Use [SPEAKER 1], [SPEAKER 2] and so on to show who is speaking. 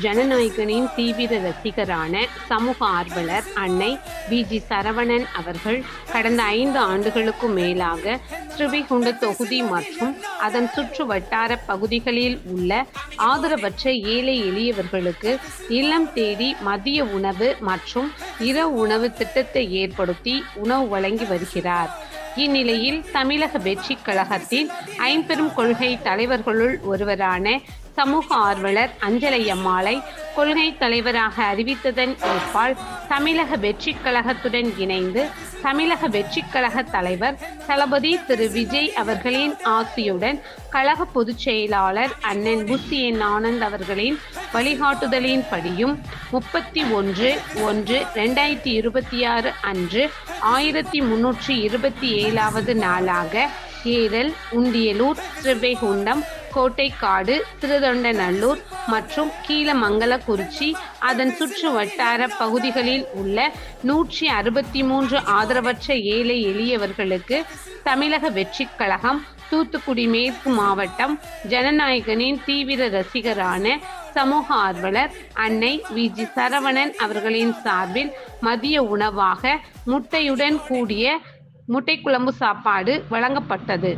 [SPEAKER 1] ஜனநாயகனின் தீவிர ரசிகரான சமூக ஆர்வலர் அன்னை வி.ஜி. சரவணன் அவர்கள் கடந்த 5 ஆண்டுகளுக்கும் மேலாக ஸ்ரீவைகுண்ட தொகுதி மற்றும் அதன் சுற்று வட்டார பகுதிகளில் உள்ள ஆதரவற்ற ஏழை எளியவர்களுக்கு இல்லம் தேடி மதிய உணவு மற்றும் இரவு உணவு திட்டத்தை ஏற்படுத்தி உணவு வழங்கி வருகிறார். இந்நிலையில் தமிழக வெற்றி கழகத்தின் ஐம்பெரும் கொள்கை தலைவர்களுள் ஒருவரான சமூக ஆர்வலர் அஞ்சலையம்மாளை கொள்கை தலைவராக அறிவித்ததன் ஏற்பால் தமிழக வெற்றி கழகத்துடன் இணைந்து தமிழக வெற்றி கழக தலைவர் தளபதி திரு விஜய் அவர்களின் ஆசியுடன் கழக பொதுச் செயலாளர் அண்ணன் புசி என் ஆனந்த் அவர்களின் வழிகாட்டுதலின்படியும் 31/1/2026 அன்று 1327வது நாளாக ஏரல், உண்டியலூர், ஸ்ரீவைகுண்டம், கோட்டைக்காடு, திருத்தொண்டநல்லூர் மற்றும் கீழமங்கலக்குறிச்சி அதன் சுற்று வட்டார பகுதிகளில் உள்ள 163 ஆதரவற்ற ஏழை எளியவர்களுக்கு தமிழக வெற்றி கழகம் தூத்துக்குடி மேற்கு மாவட்டம் ஜனநாயகனின் தீவிர ரசிகரான சமூக ஆர்வலர் அன்னை வி.ஜி. சரவணன் அவர்களின் சார்பில் மதிய உணவாக முட்டையுடன் கூடிய முட்டை குழம்பு சாப்பாடு வழங்கப்பட்டது.